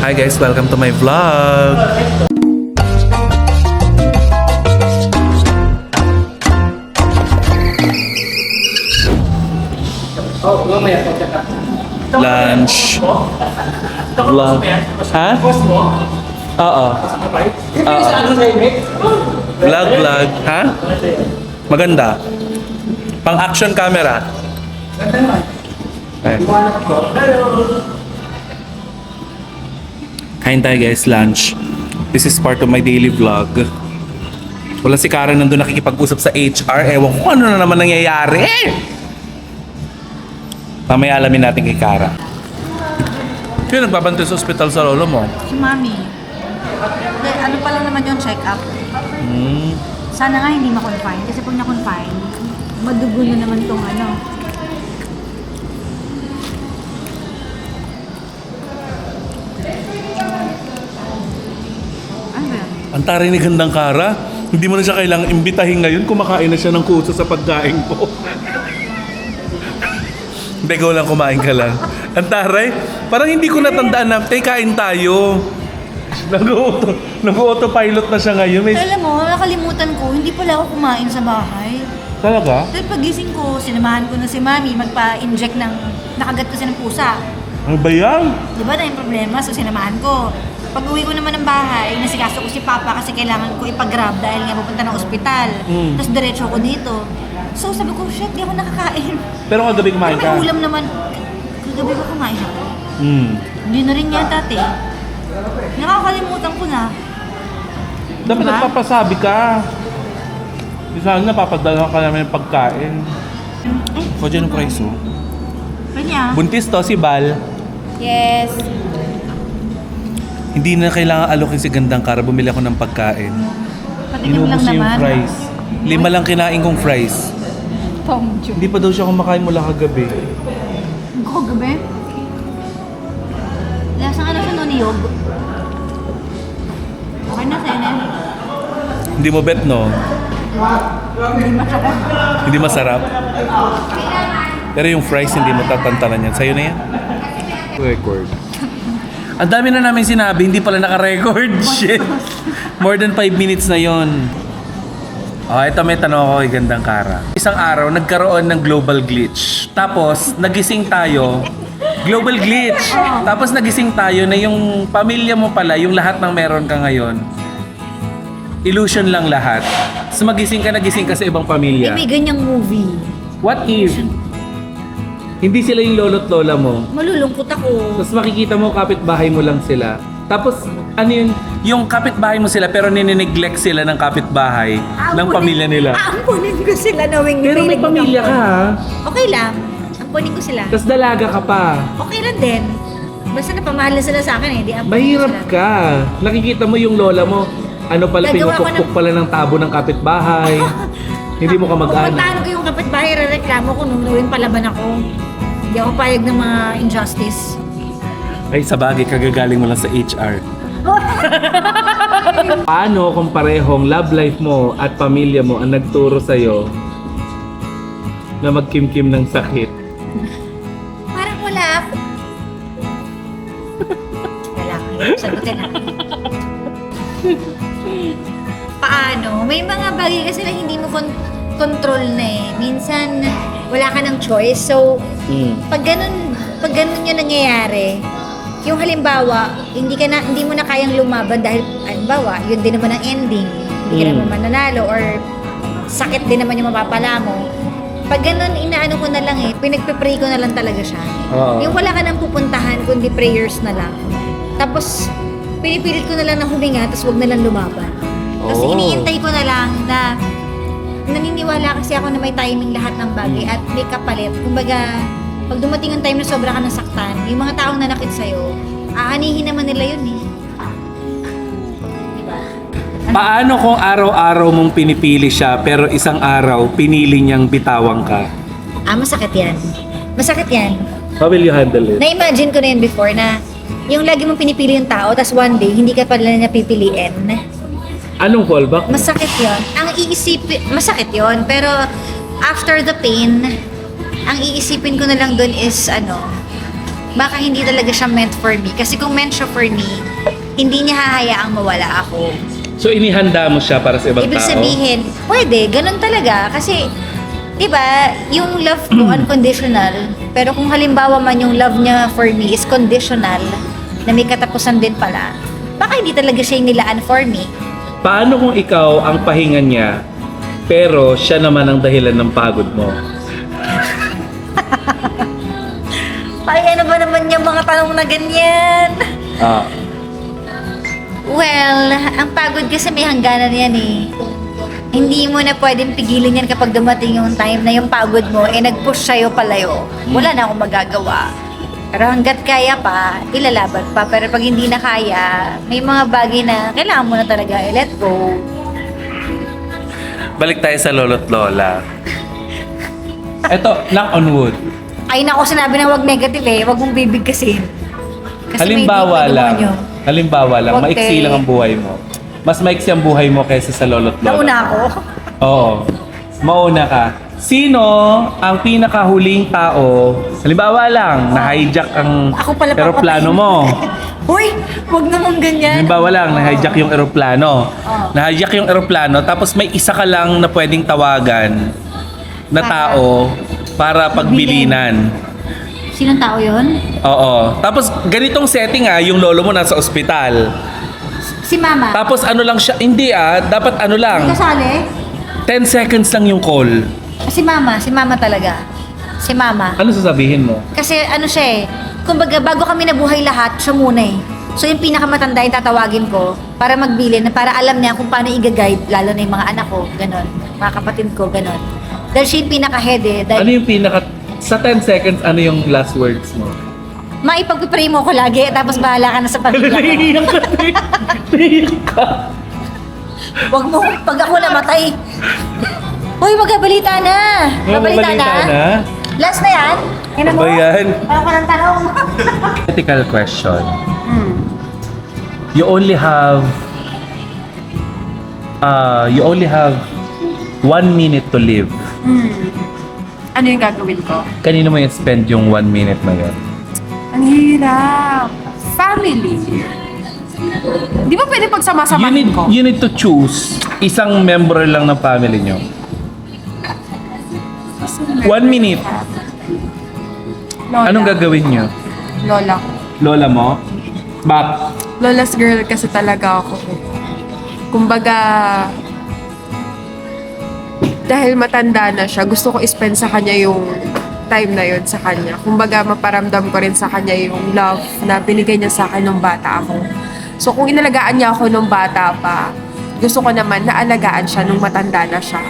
Hi guys, welcome to my vlog. Lunch. Vlog. Ha? Oo. Vlog. Ha? Maganda. Pang action camera. Okay. Kain tayo guys, lunch. This is part of my daily vlog. Wala si Karen nandun nakikipag-usap sa HR. Ewan ko ano na naman nangyayari. Mamaya alamin natin kay Kara. Sino nagbabantay sa ospital sa lolo mo? Si Mami. Ano pa lang naman yung check-up? Sana nga hindi ma-confine. Kasi pag na-confine, madugo na naman tong ano. Ano ba yan? Ang taray ni Gandang Kara. Hindi mo na siya kailangang imbitahin ngayon. Kumakain na siya ng kuso sa pagkain ko. Hindi, ikaw lang kumain ka lang. Ang taray, parang hindi ko natandaan na, kain tayo. Nag-autopilot na siya ngayon. Alam mo, nakalimutan ko, hindi pala ako kumain sa bahay. Talaga? Dahil pagising ko, sinamahan ko na si Mami magpa-inject ng, nakagat kasi ng pusa. Ano ba yan? Di ba na yung problema? So sinamahan ko. Pag uwi ko naman ng bahay, nasikaso ko si Papa kasi kailangan ko ipag-grab dahil nga pupunta ng ospital. Tapos diretso ko dito. So sabi ko, shit, di ako nakakain. Pero kagabi kumain Pero ka? may ulam naman. Kagabi ko kumain ako. Hindi na rin yan dati. Nakakalimutan ko na. Dapat Diba? nagpapasabi ka. Isa na napapadala ka namin ng pagkain. O dyan yung price oh. Kanya? Buntis to si Bal. Yes. Hindi na kailangan alokin si Gandang Kara. Bumili ako ng pagkain. Patikim lang Inubos niya yung naman. fries. 5 lang kinain kong fries. Tongjo. Hindi pa daw siya kumakain mula kagabi. Kagabi? Lasang ano siya no, niyog? Okay na sa'yo na. Hindi mo bet, no? Hindi masarap. Hindi masarap. Pero yung fries, hindi mo tatantanan yan. Sa'yo na yan. Record. Ang dami na namin sinabi, hindi pala naka-record. Shit. More than 5 minutes na yon. Oh, ito may tanong ako kay Gandang Kara. Isang araw, nagkaroon ng global glitch. Tapos, nagising tayo. Global glitch. Tapos, nagising tayo na yung pamilya mo pala, yung lahat ng meron ka ngayon. Illusion lang lahat. So, nagising ka sa ibang pamilya. May ganyang movie. What if hindi sila yung lolo't lola mo? Malulungkot ako. Tapos makikita mo kapitbahay mo lang sila. Tapos ano yun? Yung kapitbahay mo sila pero ninineglect sila ng kapitbahay ng pamilya nila. Ampunin ko sila knowing Pero may pamilya ka ha? Okay lang. Ampunin ko sila. Tapos dalaga ka pa. Okay lang din. Basta napamahal na sila sa akin eh. Di ampunin Mahirap ko sila. ka. Nakikita mo yung lola mo. Ano pala, Gagawa ko pinupukpok pala ng tabo ng kapitbahay. Hindi mo ka mag-anak. Pupuntahan ko yung kapitbahay, reklamo ko nung gawin palaban ako. Hindi ako payag ng mga injustice. Ay, sa bagay, kagagaling mo lang sa HR. Paano kung parehong love life mo at pamilya mo ang nagturo sa'yo na magkimkim ng sakit? Parang wala ako. Wala ko. Sagutin na. Paano? May mga bagay kasi na hindi mo control na eh. Minsan, wala ka ng choice. So, pag ganun yung nangyayari, yung halimbawa, hindi mo na kayang lumaban dahil, halimbawa, yun din naman ang ending. Hindi ka naman mananalo or sakit din naman yung mapapala mo. Pag ganun, inaano ko na lang eh, pinagpe-pray ko na lang talaga siya. Yung wala ka nang pupuntahan, kundi prayers na lang. Tapos, pinipilit ko na lang na huminga, tapos wag na lang lumaban. Tapos iniintay ko na lang na naniniwala kasi ako na may timing lahat ng bagay at may kapalit. Kumbaga, pag dumating ang time na sobra ka nasaktan, yung mga taong nanakit sa'yo, aanihin naman nila yun eh. Diba? Paano kung araw-araw mong pinipili siya pero isang araw pinili niyang bitawang ka? Masakit yan. Masakit yan. How will you handle it? Na-imagine ko na yun before na yung lagi mong pinipili yung tao, tapos one day, hindi ka pala niya pipiliin. Anong fallback? Masakit yon. Ang iisipin, masakit yon. Pero after the pain, ang iisipin ko na lang doon is baka hindi talaga siya meant for me. Kasi kung meant siya for me, hindi niya hahayaang mawala ako. So, inihanda mo siya para sa ibang Ibig tao? sabihin, pwede, ganun talaga. Kasi, di ba, yung love ko unconditional, pero kung halimbawa man yung love niya for me is conditional, na may katapusan din pala, baka hindi talaga siya yung nilaan for me. Paano kung ikaw ang pahinga niya, pero siya naman ang dahilan ng pagod mo? Ay, ano ba naman yung mga tanong na ganyan? Ah. Well, ang pagod kasi may hangganan yan eh. Hindi mo na pwedeng pigilan yan kapag dumating yung time na yung pagod mo, nag-push sa'yo palayo. Wala na akong magagawa. Pero hanggat kaya pa, ilalaban pa. Pero pag hindi na kaya, may mga bagay na kailangan mo na talaga i-let go. Balik tayo sa lolo't lola. Eto, knock on wood. Ay nako, sinabi na wag negative eh. Wag mong bibigkasin. Kasi Halimbawa may lang, demonyo. halimbawa lang, Wag maiksi eh. lang ang buhay mo. Mas maiksi ang buhay mo kaysa sa lolo't lola. Nauna ako. Oo. Mauna ka. Sino ang pinakahuling tao, halimbawa lang, na-hijack ang Ako pala eroplano papatayin. mo? Uy, wag naman ganyan. Halimbawa lang, na-hijack yung eroplano. Oo. Na-hijack yung eroplano, tapos may isa ka lang na pwedeng tawagan na tao para pagbilinan. Sinong tao yun? Oo. Tapos ganitong setting yung lolo mo nasa ospital. Si Mama. Tapos ano lang siya, hindi dapat ano lang, Hindi kasali? 10 seconds lang yung call. Si Mama talaga. Si Mama. Ano sasabihin mo? Kasi ano siya eh, kumbaga bago kami nabuhay lahat, siya muna eh. So yung pinakamatanda yung tatawagin ko para magbilin, para alam niya kung paano i-guide, lalo na yung mga anak ko, ganon. Mga kapatid ko, ganon. Dahil siya yung pinaka-head eh. Ano Dahil yung sa 10 seconds, ano yung last words mo? maipagpipray mo ko lagi, tapos bahala ka na sa pamilya ko. Naiiyak ka. Naiiyak ka. Huwag mo, pag ako namatay. Uy, magkabalita na. Mabalita na. Last na yan? Yan mo? Ba yan? Ano ka ng tanong? Ethical question. You only have 1 minute to live. Ano yung gagawin ko? Kanino mo i-spend yung 1 minute na yun? Ang hirap. Family. Di ba pwede pagsama-samahin ko? You need to choose isang member lang ng family nyo. 1 minute. Lola. Anong gagawin nyo? Lola ko. Lola mo? Bak? Lola's girl kasi talaga ako. Kumbaga, dahil matanda na siya, gusto ko i-spend sa kanya yung time na yun sa kanya. Kumbaga, maparamdam ko rin sa kanya yung love na binigay niya sa akin nung bata ako. So, kung inalagaan niya ako nung bata pa, gusto ko naman na alagaan siya nung matanda na siya.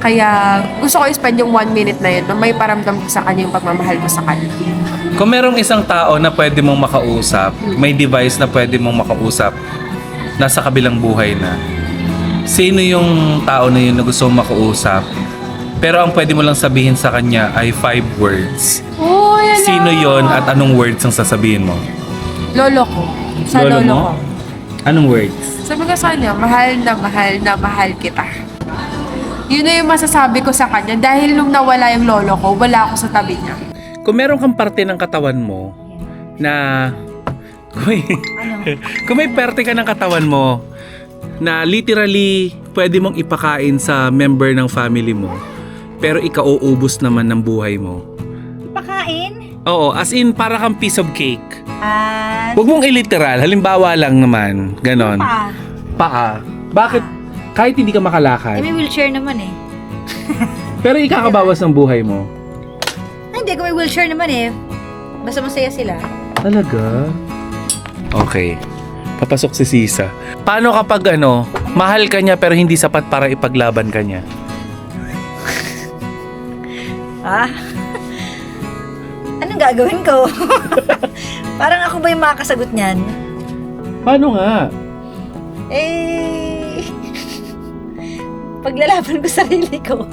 Kaya, gusto ko i-spend yung 1 minute na yun na may paramdam ko sa kanya yung pagmamahal ko sa kanya. Kung merong isang tao na pwede mong makausap, may device na pwede mong makausap, nasa kabilang buhay na, sino yung tao na yun na gusto mong makausap, pero ang pwede mo lang sabihin sa kanya ay 5 words. Oh, yan Sino yon at anong words ang sasabihin mo? Lolo ko. Sa lolo, mo? ko. Anong words? Sabi ko sa kanya, mahal na mahal kita. Yun na yung masasabi ko sa kanya dahil nung nawala yung lolo ko, wala ako sa tabi niya. Kung meron kang parte ng katawan mo na kung may parte ka ng katawan mo na literally pwede mong ipakain sa member ng family mo, pero ikaw uubos naman ng buhay mo. Pakain? Oo, as in para kang piece of cake. Ah, Huwag mong iliteral, halimbawa lang naman, ganon. pa. Paa. Bakit? Kahit hindi ka makalakad, May wheelchair naman eh. pero ikakabawas ng buhay mo. Ay, hindi, kung may wheelchair naman eh. Basta masaya sila. Talaga? Okay. Papasok si Sisa. Paano kapag mahal ka niya pero hindi sapat para ipaglaban ka niya? Ah? Anong gagawin ko? Parang ako ba yung makakasagot niyan? Paano nga? Paglalaban ko sarili ko.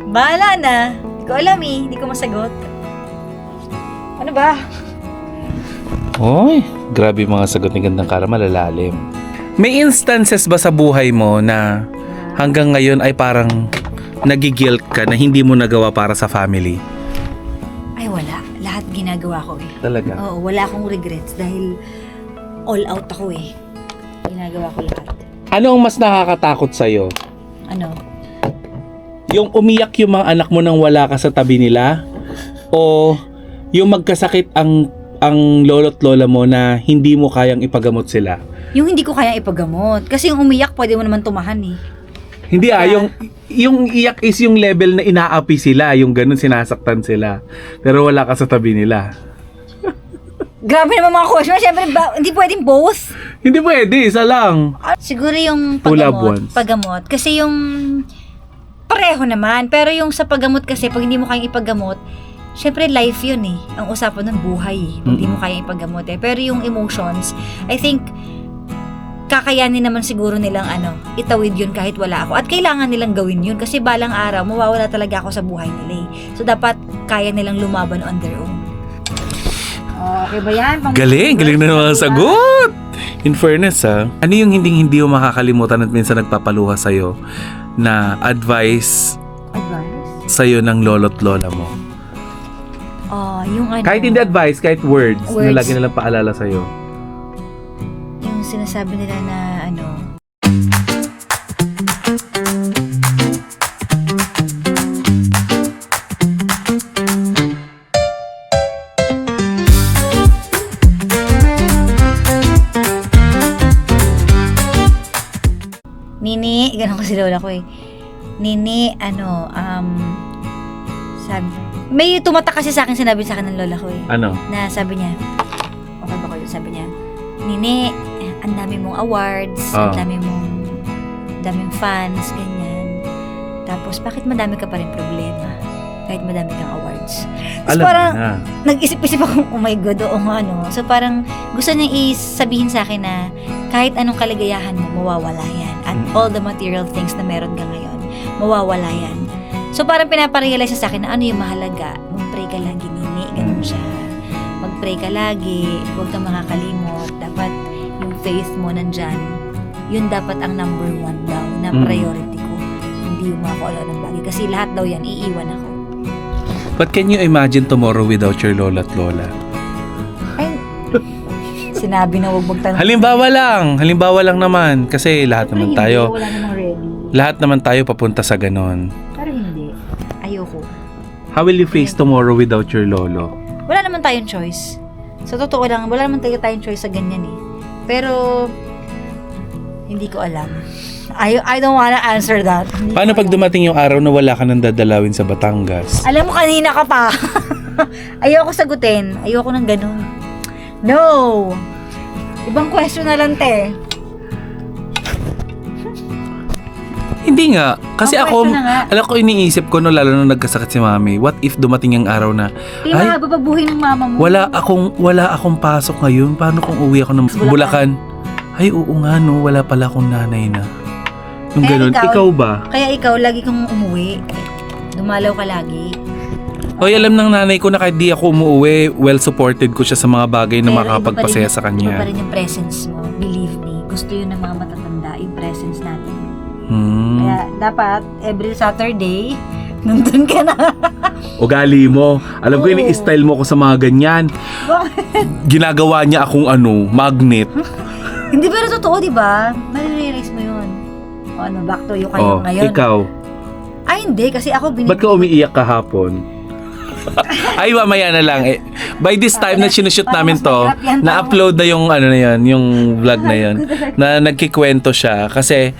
Bahala na. Hindi ko alam eh. Hindi ko masagot. Ano ba? Oy, grabe yung mga sagot ni Gandang Kara, malalalim. May instances ba sa buhay mo na hanggang ngayon ay parang nagigilt ka na hindi mo nagawa para sa family? Ay wala. Lahat ginagawa ko eh. Talaga? Oo, wala akong regrets dahil all out ako eh. Ginagawa ko lahat. Ano ang mas nakakatakot sa'yo? Ano? Yung umiyak yung mga anak mo nang wala ka sa tabi nila? O yung magkasakit ang lolo't lola mo na hindi mo kayang ipagamot sila? Yung hindi ko kaya ipagamot. Kasi yung umiyak, pwede mo naman tumahan eh. Hindi yung iyak is yung level na inaapi sila, yung ganun sinasaktan sila. Pero wala ka sa tabi nila. Grabe naman mga question. Siyempre, hindi pwedeng both. Hindi pwede, isa lang. Siguro yung Two loved ones. paggamot. Kasi yung pareho naman. Pero yung sa paggamot kasi, pag hindi mo kayang ipagamot, syempre life yun eh. Ang usapan nun, buhay eh. Pag hindi mo kayang ipagamot eh. Pero yung emotions, I think, kakayanin naman siguro nilang itawid yun kahit wala ako. At kailangan nilang gawin yun kasi balang araw, mawawala talaga ako sa buhay nila eh. So dapat kaya nilang lumaban on their own. Okay ba yan? Galing na naman ang sagot! In fairness ano yung hindi mo makakalimutan at minsan nagpapaluha sa'yo na advice sa'yo ng lolo't lola mo? Yung Kahit hindi advice, kahit words. na lagi nilang paalala sa'yo. Yung sinasabi nila na Nini, ganun ko si lola ko eh. Nini, sabi, may tumatak kasi sa akin, sinabi sa akin ng lola ko eh. Ano? Na sabi niya, okay ba kayo? Sabi niya, Nini, ang dami mong awards, ang daming fans, ganyan. Tapos, bakit madami ka pa rin problema? Kahit madami kang awards. So, parang, nag-isip-isip ako, oh my God, oo nga, So, parang, gusto niyang isabihin sa akin na, kahit anong kaligayahan mo, mawawala yan. At all the material things na meron ka ngayon, mawawala yan. So, parang pinaparealize sa akin na ano yung mahalaga. Mag-pray ka lagi, Nini. Ganun siya. Mag-pray ka lagi. Huwag kang makakalimot. Dapat yung faith mo nandyan. Yun dapat ang number 1 daw na priority ko. Hindi yung mga kung ng bagay. Kasi lahat daw yan, iiwan ako. But can you imagine tomorrow without your lola at lola? Ay, sinabi na huwag magtanong. Halimbawa lang naman. Kasi lahat naman tayo. Wala namang ready. Lahat naman tayo papunta sa ganon. Pero hindi. Ayoko. How will you face tomorrow without your lolo? Wala naman tayong choice. Sa totoo lang, wala naman tayong choice sa ganyan eh. Pero, hindi ko alam. I don't wanna answer that. Paano pag dumating yung araw na wala ka nang dadalawin sa Batangas? Alam mo, kanina ka pa. Ayoko sagutin. Ayoko nang ganun. No! Ibang question na lang, te. Hindi nga. Kasi Ang ako, question na nga. alam ko iniisip ko no, lalo nung nagkasakit si mami, what if dumating yung araw na, Di ba, bababuhin ng mama mo? wala akong pasok ngayon. Paano kung uwi ako ng Bulacan? Ay, oo nga no, wala pala akong nanay na. Yung Kaya ganun. Ikaw ba? Kaya ikaw, lagi kang umuwi. Dumalaw ka lagi. Hoy, alam ng nanay ko na kahit di ako umuwi, well supported ko siya sa mga bagay na Pero makakapagpasaya sa Iba pa kanya. rin yung presence mo. Believe me. Gusto yun ng mga matatanda, yung presence natin. Kaya dapat, every Saturday, nandun ka na. Ugali mo. Alam ko Oo. yung style mo ko sa mga ganyan. Ginagawa niya akong magnet. Hindi, pero totoo, di ba? Marirealize mo yun. O back to you kayo ngayon. Ikaw. Ay, hindi. Kasi ako Ba't ka umiiyak kahapon? Ay, mamaya na lang. By this time na sinushoot namin to, na-upload na yung yung vlog na yun. Na nagkikwento siya. Kasi,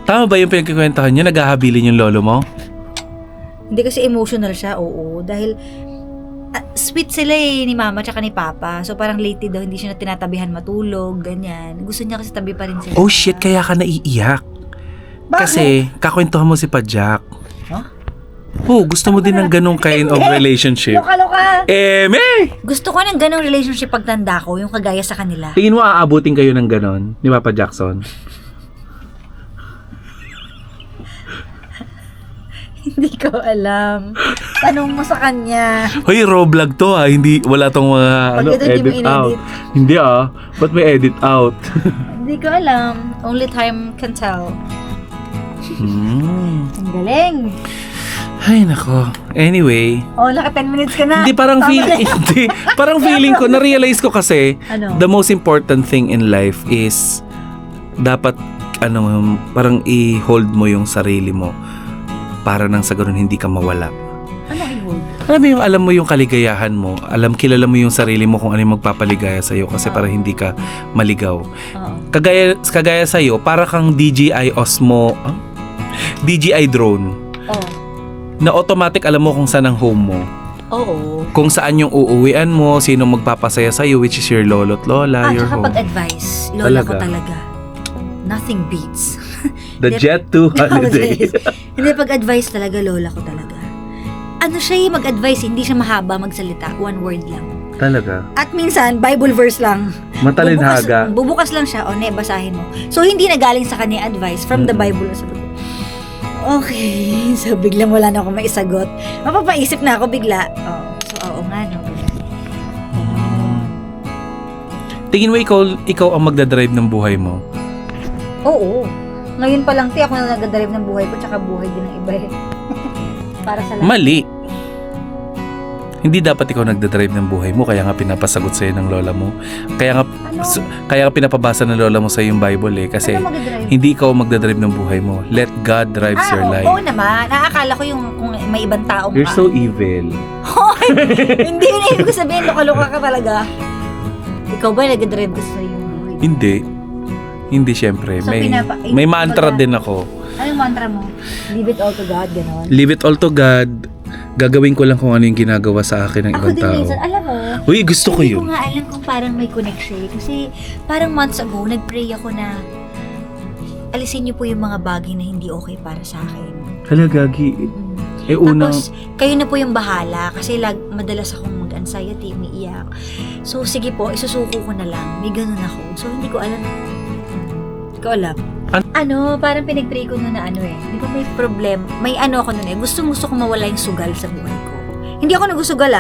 tama ba yung pinagkikwentohan niya? Naghahabilin yung lolo mo? Hindi, kasi emotional siya, oo. Dahil, sweet sila ni mama tsaka ni papa. So, parang lately daw, hindi siya na tinatabihan matulog, ganyan. Gusto niya kasi tabi pa rin sila. Oh shit, kaya ka naiiyak. Bakit? Kasi, kakwentuhan mo si Pajak. Huh? Oh, gusto mo din ng ganong kind of relationship. Loka-loka! May! Gusto ko ng ganong relationship pagtanda ko, yung kagaya sa kanila. Tingin mo aabutin kayo ng ganon, ni Papa Jackson? Hindi ko alam. Tanong mo sa kanya. Hoy, raw vlog to hindi, wala tong mga Pag ito, hindi mo edit out. in-edit. Hindi ba't may edit out? Hindi ko alam. Only time can tell. Hmm. Ang galing. Ay, nako. Anyway, Oh, naka 10 minutes ka na. hindi parang feeling ko, na-realize ko kasi, Ano? the most important thing in life is dapat parang i-hold mo yung sarili mo para nang sa ganun hindi ka mawala. Ano i-hold? Alam mo yung kaligayahan mo. Kilala mo yung sarili mo kung ano yung magpapaligaya sa'yo kasi para hindi ka maligaw. Oo. Kagaya sa'yo, para kang DJI Osmo, DJI drone, Oh. na automatic alam mo kung saan ang home mo. Oo. Kung saan yung uuwian mo, sino magpapasaya sa'yo, which is your lolo't lola, your Tsaka home. pag-advise, lola ko Talaga? talaga. Nothing beats. The Jet to Holiday. Hindi, pag-advise talaga, lola ko talaga. Ano siya mag-advise, hindi siya mahaba magsalita. One word lang. Talaga. At minsan, Bible verse lang. Matalinhaga. Bubukas lang siya, o basahin mo. So, hindi na galing sa kanya yung advice. From the Bible. Sabi ko, okay. So, biglang wala na akong maisagot. Mapapaisip na ako bigla. Oh, so, oo nga, no. Tingin mo ikaw ang magdadrive ng buhay mo? Oo. Ngayon pa lang, ako na nag-drive ng buhay ko, tsaka buhay din ng iba eh. Para sa lahat. Mali. Hindi dapat ikaw nagdadrive ng buhay mo, kaya nga pinapasagot sa'yo ng lola mo. Kaya nga, kaya nga pinapabasa ng lola mo sa yung Bible eh. Kasi Ano mag-drive? hindi ikaw magdadrive ng buhay mo. Let God drives your life. Oo naman. Nakakala ko yung kung may ibang taong You're so evil. Hindi yun ibig ko sabihin, loka-loka ka talaga. Ikaw ba nag-drive ka sa iyo? Hindi. Hindi syempre. So, May mantra din ako. Anong mantra mo? Leave it all to God, gano'n. Leave it all to God. Gagawin ko lang kung ano yung ginagawa sa akin ng Ako ibang din tao. minsan, alam mo, Uy, gusto ko hindi yun. ko nga alam kung parang may connection. Kasi parang months ago, nag-pray ako na alisin niyo po yung mga bagay na hindi okay para sa akin. Hala, Gagi. Eh, unang... Tapos, kayo na po yung bahala kasi madalas akong mag-anxiety, umiiyak. So, sige po, isusuko ko na lang. May ganun ako. So, hindi ko alam. Hindi ko alam. Parang pinag-pray ko na ano eh. Di ba may problem? May ako nun eh. Gusto ko mawala yung sugal sa buhay ko. Hindi ako nagsusugal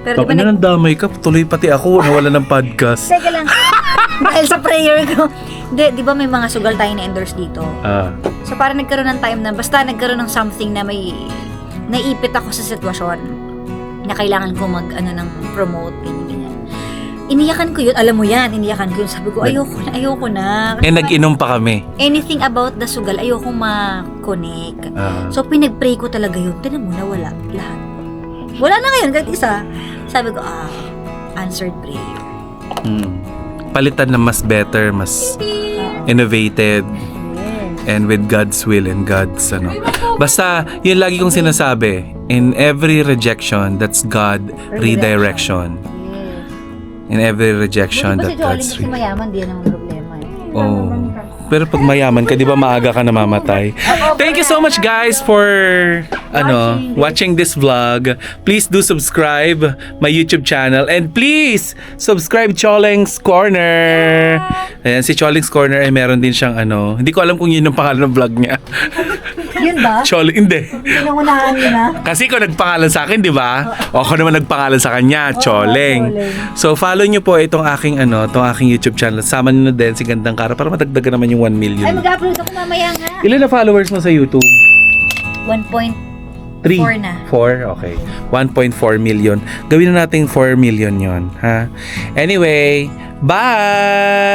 Pero di ba Tapos damay ka, tuloy pati ako, nawala ng podcast. Teka lang. Dahil sa prayer ko. Di ba may mga sugal tayo na-endorse dito? So, parang nagkaroon ng time na, basta nagkaroon ng something na may naipit ako sa sitwasyon na kailangan ko ng promote, ganyan. Iniyakan ko yun, alam mo yan, iniyakan ko yun. Sabi ko, ayoko na. Kasi nag-inom pa kami. anything about the sugal, ayoko ma-connect. So, pinag-pray ko talaga yun. Tinan mo, nawala lahat. Wala na ngayon, kahit isa. Sabi ko, answered prayer. Palitan na mas better, mas innovated, and with God's will and God's Basta, yun lagi kong sinasabi, in every rejection, that's God redirection. In every rejection, Buti that ba si Jolene God's kasi mayaman, di yan ang problema eh. Oh. Pero pag mayaman ka, di ba maaga ka namamatay? Thank you so much guys for watching this vlog. Please do subscribe my YouTube channel and please subscribe Choleng's Corner. Ayan, si Choleng's Corner ay meron din siyang hindi ko alam kung yun ang pangalan ng vlog niya. Yun ba? Choleng, hindi. Pinangunahan niyo na? Kasi ikaw nagpangalan sa akin, di ba? O ako naman nagpangalan sa kanya, Choleng. Choleng. So follow niyo po itong aking YouTube channel. Sama niyo na din si Gandang Kara para madagdagan naman yung 1 million. Ay, mag-upload ako mamaya nga. Ilan na followers mo sa YouTube? 1.4 3? na. 4? Okay. 1.4 million. Gawin na natin 4 million yon, ha? Anyway, bye!